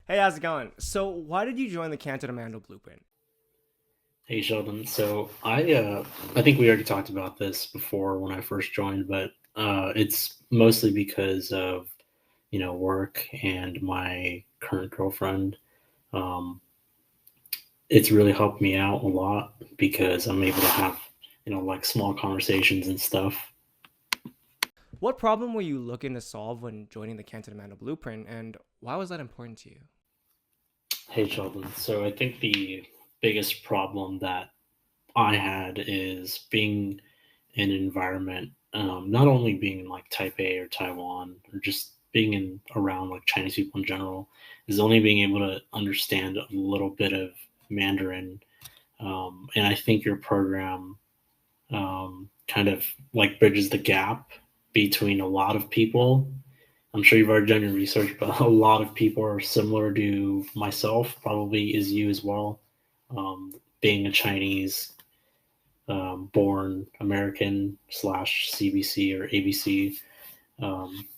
Hey, how's it going? So, why did you join the Canto to Mando Blueprint? Hey Sheldon, so I think we already talked about this before when I first joined, but it's mostly because of work and my current girlfriend. Um, it's really helped me out a lot because I'm able to have like small conversations and stuff. What problem were you looking to solve when joining the Canto to Mando Blueprint, and why was that important to you? Hey Sheldon, so I think the biggest problem that I had is being in an environment, not only being in like Taipei or Taiwan or just being in around like Chinese people in general, is only being able to understand a little bit of Mandarin. And I think your program kind of like bridges the gap between a lot of people. I'm sure you've already done your research, but a lot of people are similar to myself, probably is you as well. Being a Chinese born American slash CBC or ABC.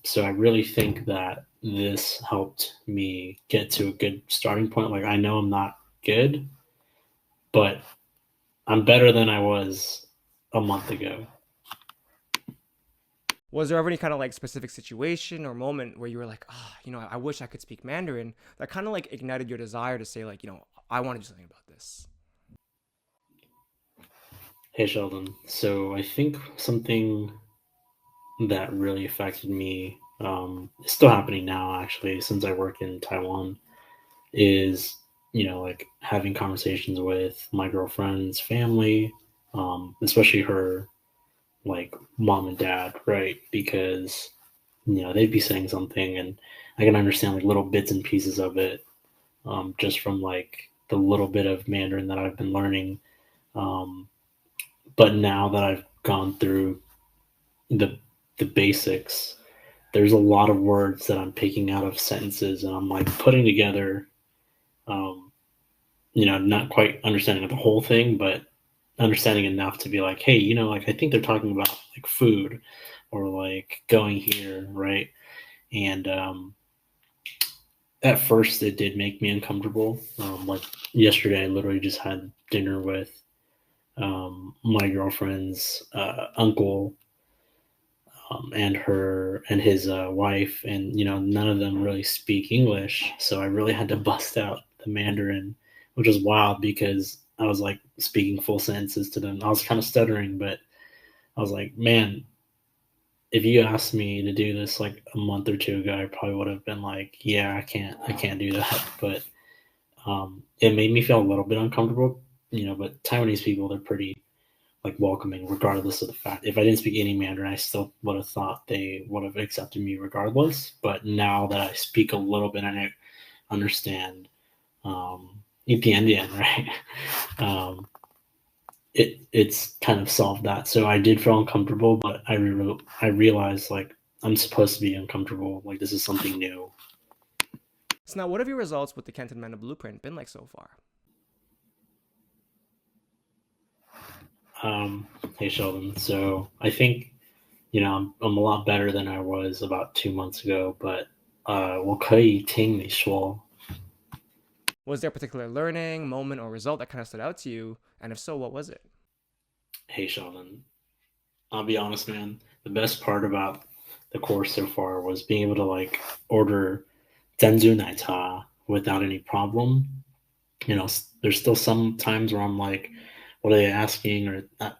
So I really think that this helped me get to a good starting point. Like I know I'm not good, but I'm better than I was a month ago. Was there ever any kind of like specific situation or moment where you were like, I wish I could speak Mandarin that kind of like ignited your desire to say, like, I want to do something about this? Hey Sheldon. So I think something that really affected me, it's still happening now actually, since I work in Taiwan, is like having conversations with my girlfriend's family, especially her like mom and dad, right? Because they'd be saying something and I can understand like little bits and pieces of it, just from like the little bit of Mandarin that I've been learning. um, but now that I've gone through the the basics, there's a lot of words that I'm picking out of sentences and I'm like putting together, um, not quite understanding the whole thing, but understanding enough to be like, hey, like I think they're talking about like food or like going here, right? And at first, it did make me uncomfortable. Like yesterday, I literally just had dinner with my girlfriend's uncle, and her and his wife, and none of them really speak English, so I really had to bust out the Mandarin, which was wild because I was like speaking full sentences to them. I was kind of stuttering, but I was like, man, if you asked me to do this like a month or two ago, I probably would have been like, yeah, I can't do that. But it made me feel a little bit uncomfortable, But Taiwanese people, they're pretty like welcoming, regardless of the fact. If I didn't speak any Mandarin, I still would have thought they would have accepted me regardless. But now that I speak a little bit and I understand, Indian, right? Um, it's kind of solved that. So I did feel uncomfortable, but I realized like I'm supposed to be uncomfortable. Like this is something new. So, now what have your results with the Canto to Mando Blueprint been like so far? Um, hey Sheldon. So I think I'm a lot better than I was about 2 months ago. But 我可以听你说. Was there a particular learning, moment, or result that kind of stood out to you? And if so, what was it? Hey Sheldon, I'll be honest, man. The best part about the course so far was being able to like order Tenzu Naita without any problem. There's still some times where I'm like, what are they asking? Or, I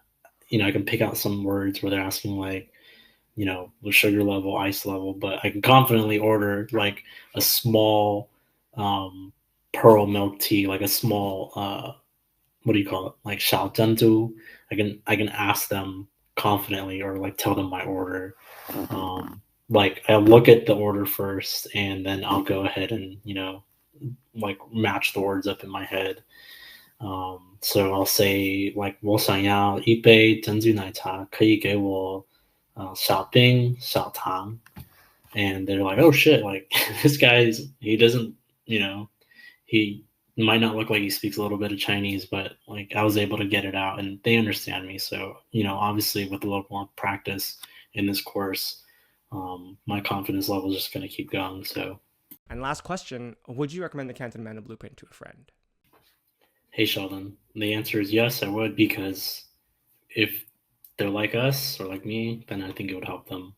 can pick out some words where they're asking like, the sugar level, ice level, but I can confidently order like a small um, pearl milk tea, like a small, what do you call it? Like xiao. I can ask them confidently or like tell them my order. Like I look at the order first and then I'll go ahead and like match the words up in my head. So I'll say like 我想要一杯珍珠奶茶，可以给我小冰小糖, and they're like, oh shit, like this guy's he doesn't, you know, he might not look like he speaks a little bit of Chinese, but like I was able to get it out and they understand me. So, obviously with the local practice in this course, my confidence level is just going to keep going. So And last question, would you recommend the Canto Mando Blueprint to a friend? Hey, Sheldon. The answer is yes, I would, because if they're like us or like me, then I think it would help them